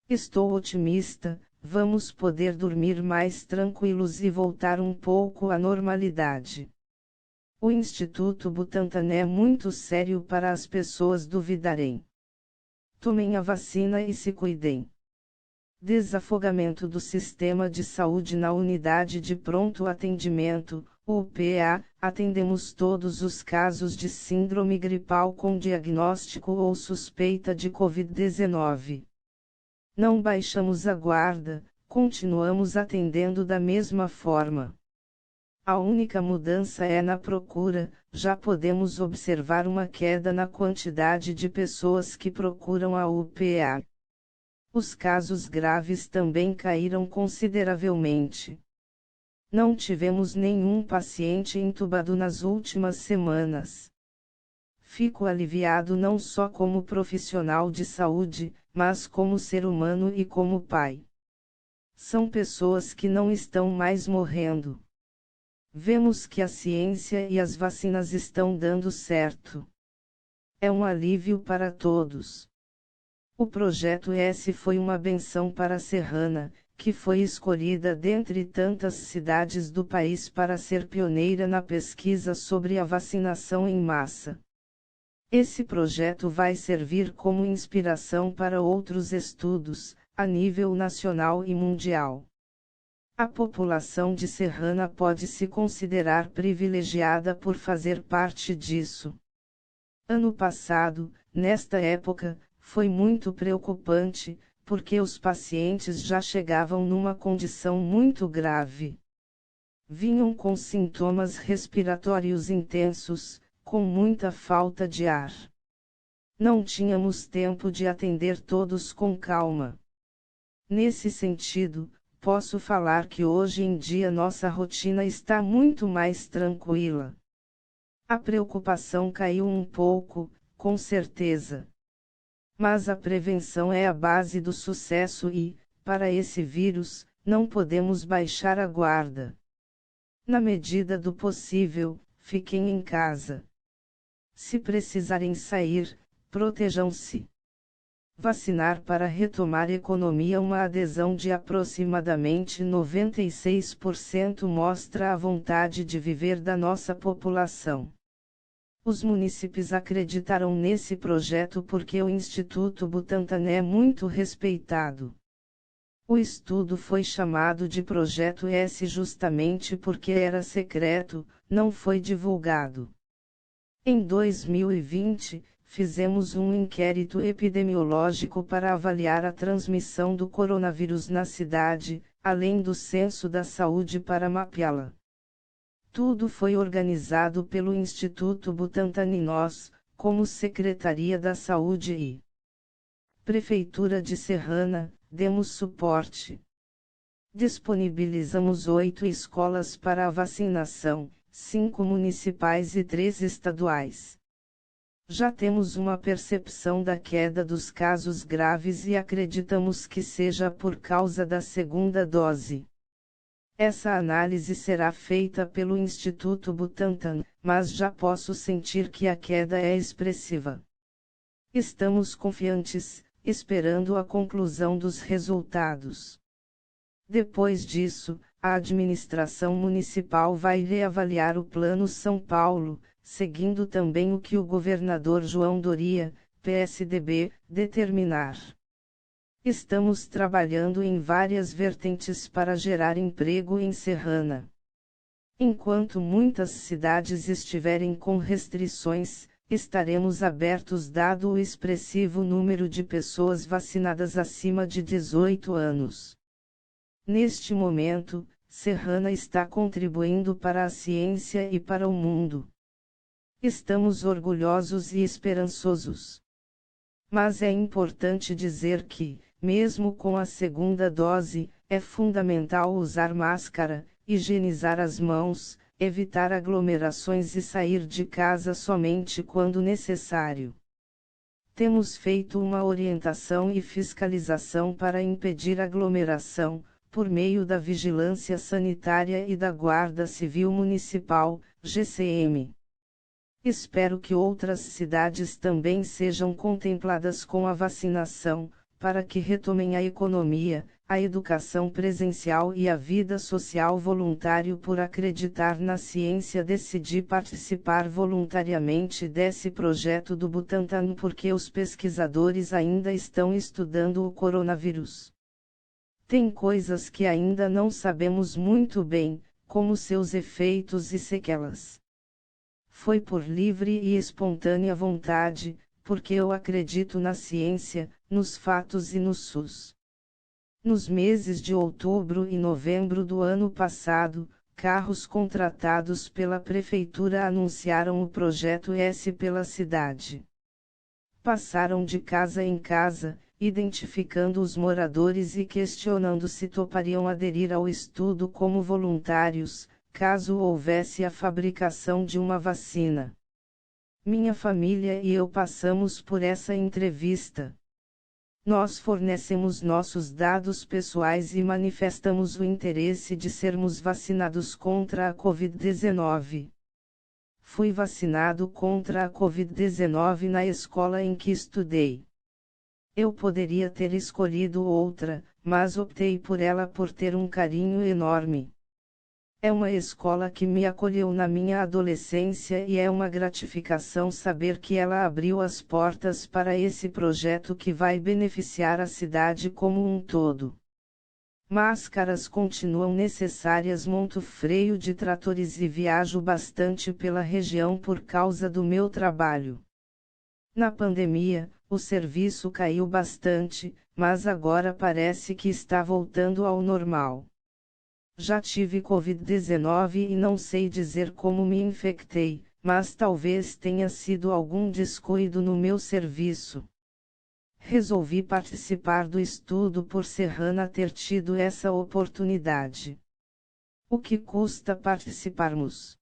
Estou otimista, vamos poder dormir mais tranquilos e voltar um pouco à normalidade. O Instituto Butantan é muito sério para as pessoas duvidarem. Tomem a vacina e se cuidem. Desafogamento do sistema de saúde na unidade de pronto atendimento, UPA, atendemos todos os casos de síndrome gripal com diagnóstico ou suspeita de Covid-19. Não baixamos a guarda, continuamos atendendo da mesma forma. A única mudança é na procura, já podemos observar uma queda na quantidade de pessoas que procuram a UPA. Os casos graves também caíram consideravelmente. Não tivemos nenhum paciente entubado nas últimas semanas. Fico aliviado não só como profissional de saúde, mas como ser humano e como pai. São pessoas que não estão mais morrendo. Vemos que a ciência e as vacinas estão dando certo. É um alívio para todos. O Projeto S foi uma benção para Serrana, que foi escolhida dentre tantas cidades do país para ser pioneira na pesquisa sobre a vacinação em massa. Esse projeto vai servir como inspiração para outros estudos, a nível nacional e mundial. A população de Serrana pode se considerar privilegiada por fazer parte disso. Ano passado, nesta época, foi muito preocupante, porque os pacientes já chegavam numa condição muito grave. Vinham com sintomas respiratórios intensos, com muita falta de ar. Não tínhamos tempo de atender todos com calma. Nesse sentido, posso falar que hoje em dia nossa rotina está muito mais tranquila. A preocupação caiu um pouco, com certeza. Mas a prevenção é a base do sucesso e, para esse vírus, não podemos baixar a guarda. Na medida do possível, fiquem em casa. Se precisarem sair, protejam-se. Vacinar para retomar economia. Uma adesão de aproximadamente 96% mostra a vontade de viver da nossa população. Os munícipes acreditaram nesse projeto porque o Instituto Butantan é muito respeitado. O estudo foi chamado de Projeto S justamente porque era secreto, não foi divulgado. Em 2020, fizemos um inquérito epidemiológico para avaliar a transmissão do coronavírus na cidade, além do censo da saúde para mapeá-la. Tudo foi organizado pelo Instituto Butantan e nós, como Secretaria da Saúde e Prefeitura de Serrana, demos suporte. Disponibilizamos 8 escolas para a vacinação, 5 municipais e 3 estaduais. Já temos uma percepção da queda dos casos graves e acreditamos que seja por causa da segunda dose. Essa análise será feita pelo Instituto Butantan, mas já posso sentir que a queda é expressiva. Estamos confiantes, esperando a conclusão dos resultados. Depois disso, a administração municipal vai reavaliar o Plano São Paulo, seguindo também o que o governador João Doria, PSDB, determinar. Estamos trabalhando em várias vertentes para gerar emprego em Serrana. Enquanto muitas cidades estiverem com restrições, estaremos abertos dado o expressivo número de pessoas vacinadas acima de 18 anos. Neste momento, Serrana está contribuindo para a ciência e para o mundo. Estamos orgulhosos e esperançosos. Mas é importante dizer que, mesmo com a segunda dose, é fundamental usar máscara, higienizar as mãos, evitar aglomerações e sair de casa somente quando necessário. Temos feito uma orientação e fiscalização para impedir aglomeração, por meio da Vigilância Sanitária e da Guarda Civil Municipal, GCM. Espero que outras cidades também sejam contempladas com a vacinação, para que retomem a economia, a educação presencial e a vida social. Voluntário. Por acreditar na ciência, decidi participar voluntariamente desse projeto do Butantan porque os pesquisadores ainda estão estudando o coronavírus. Tem coisas que ainda não sabemos muito bem, como seus efeitos e sequelas. Foi por livre e espontânea vontade, porque eu acredito na ciência, nos fatos e no SUS. Nos meses de outubro e novembro do ano passado, carros contratados pela prefeitura anunciaram o projeto S pela cidade. Passaram de casa em casa, identificando os moradores e questionando se topariam aderir ao estudo como voluntários, caso houvesse a fabricação de uma vacina. Minha família e eu passamos por essa entrevista. Nós fornecemos nossos dados pessoais e manifestamos o interesse de sermos vacinados contra a Covid-19. Fui vacinado contra a Covid-19 na escola em que estudei. Eu poderia ter escolhido outra, mas optei por ela por ter um carinho enorme. É uma escola que me acolheu na minha adolescência e é uma gratificação saber que ela abriu as portas para esse projeto que vai beneficiar a cidade como um todo. Máscaras continuam necessárias. Monto freio de tratores e viajo bastante pela região por causa do meu trabalho. Na pandemia, o serviço caiu bastante, mas agora parece que está voltando ao normal. Já tive Covid-19 e não sei dizer como me infectei, mas talvez tenha sido algum descuido no meu serviço. Resolvi participar do estudo por Serrana ter tido essa oportunidade. O que custa participarmos?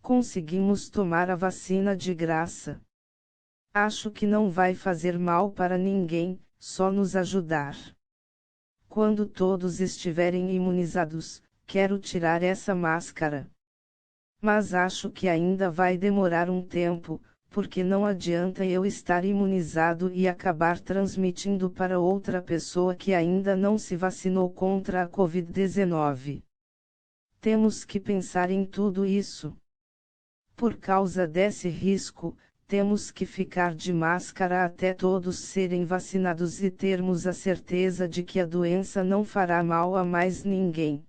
Conseguimos tomar a vacina de graça. Acho que não vai fazer mal para ninguém, só nos ajudar. Quando todos estiverem imunizados, quero tirar essa máscara. Mas acho que ainda vai demorar um tempo, porque não adianta eu estar imunizado e acabar transmitindo para outra pessoa que ainda não se vacinou contra a Covid-19. Temos que pensar em tudo isso. Por causa desse risco, temos que ficar de máscara até todos serem vacinados e termos a certeza de que a doença não fará mal a mais ninguém.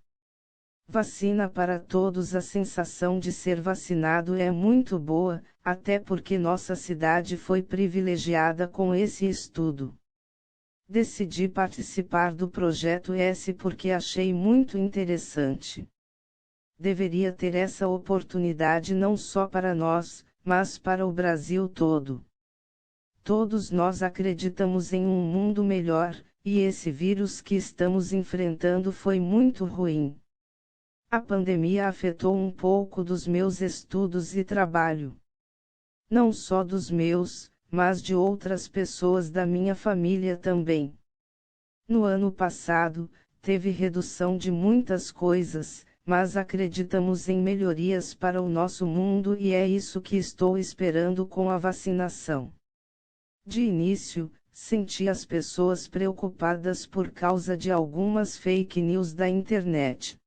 Vacina para todos. A sensação de ser vacinado é muito boa, até porque nossa cidade foi privilegiada com esse estudo. Decidi participar do projeto S porque achei muito interessante. Deveria ter essa oportunidade não só para nós, mas para o Brasil todo. Todos nós acreditamos em um mundo melhor, e esse vírus que estamos enfrentando foi muito ruim. A pandemia afetou um pouco dos meus estudos e trabalho. Não só dos meus, mas de outras pessoas da minha família também. No ano passado, teve redução de muitas coisas, mas acreditamos em melhorias para o nosso mundo e é isso que estou esperando com a vacinação. De início, senti as pessoas preocupadas por causa de algumas fake news da internet.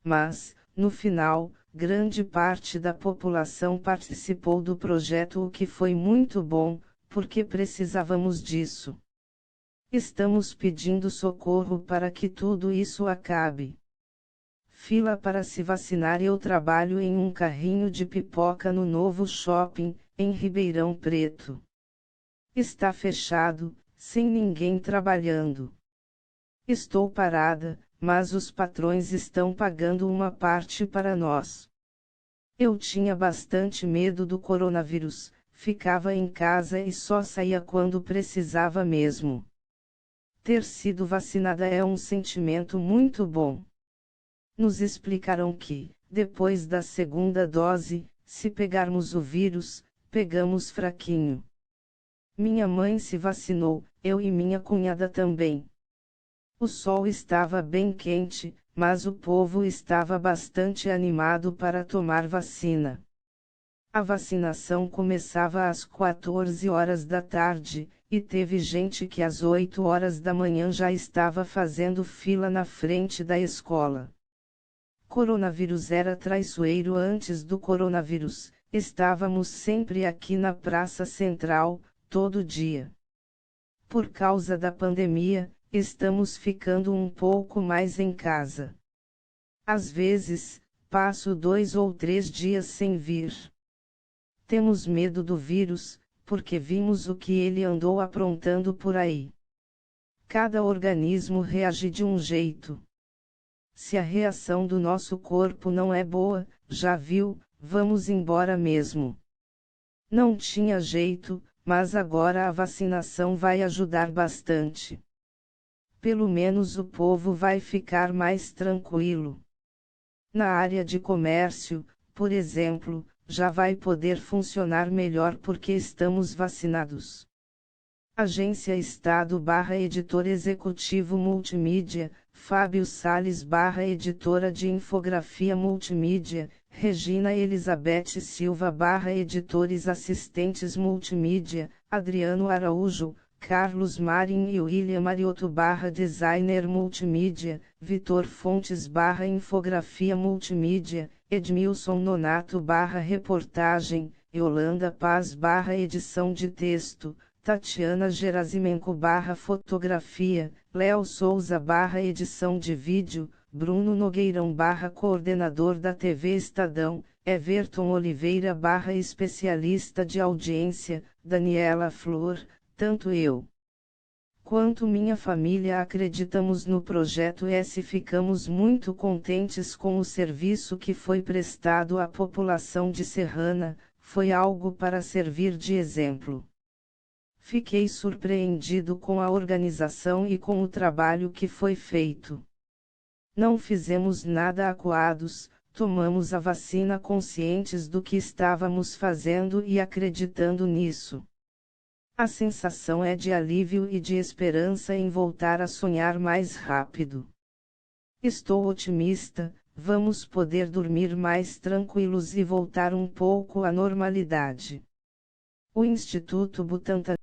Mas, no final, grande parte da população participou do projeto, o que foi muito bom, porque precisávamos disso. Estamos pedindo socorro para que tudo isso acabe. Fila para se vacinar. Eu trabalho em um carrinho de pipoca no novo shopping, em Ribeirão Preto. Está fechado, sem ninguém trabalhando. Estou parada, mas os patrões estão pagando uma parte para nós. Eu tinha bastante medo do coronavírus, ficava em casa e só saía quando precisava mesmo. Ter sido vacinada é um sentimento muito bom. Nos explicaram que, depois da segunda dose, se pegarmos o vírus, pegamos fraquinho. Minha mãe se vacinou, eu e minha cunhada também. O sol estava bem quente, mas o povo estava bastante animado para tomar vacina. A vacinação começava às 14 horas da tarde, e teve gente que às 8 horas da manhã já estava fazendo fila na frente da escola. Coronavírus era traiçoeiro antes do coronavírus, estávamos sempre aqui na Praça Central, todo dia. Por causa da pandemia, estamos ficando um pouco mais em casa. Às vezes, passo 2 ou 3 dias sem vir. Temos medo do vírus, porque vimos o que ele andou aprontando por aí. Cada organismo reage de um jeito. Se a reação do nosso corpo não é boa, já viu, vamos embora mesmo. Não tinha jeito, mas agora a vacinação vai ajudar bastante. Pelo menos o povo vai ficar mais tranquilo. Na área de comércio, por exemplo, já vai poder funcionar melhor porque estamos vacinados. Agência Estado/Editor Executivo Multimídia, Fábio Salles/Editora de Infografia Multimídia, Regina Elizabeth Silva/Editores Assistentes Multimídia, Adriano Araújo, Carlos Marim e William Mariotto/Designer Multimídia, Vitor Fontes/Infografia Multimídia, Edmilson Nonato/Reportagem, Yolanda Paz/Edição de Texto, Tatiana Gerasimenko/Fotografia, Léo Souza/Edição de Vídeo, Bruno Nogueirão/Coordenador da TV Estadão, Everton Oliveira/Especialista de Audiência, Daniela Flor. Tanto eu quanto minha família acreditamos no Projeto S e ficamos muito contentes com o serviço que foi prestado à população de Serrana, foi algo para servir de exemplo. Fiquei surpreendido com a organização e com o trabalho que foi feito. Não fizemos nada acuados, tomamos a vacina conscientes do que estávamos fazendo e acreditando nisso. A sensação é de alívio e de esperança em voltar a sonhar mais rápido. Estou otimista, vamos poder dormir mais tranquilos e voltar um pouco à normalidade. O Instituto Butantan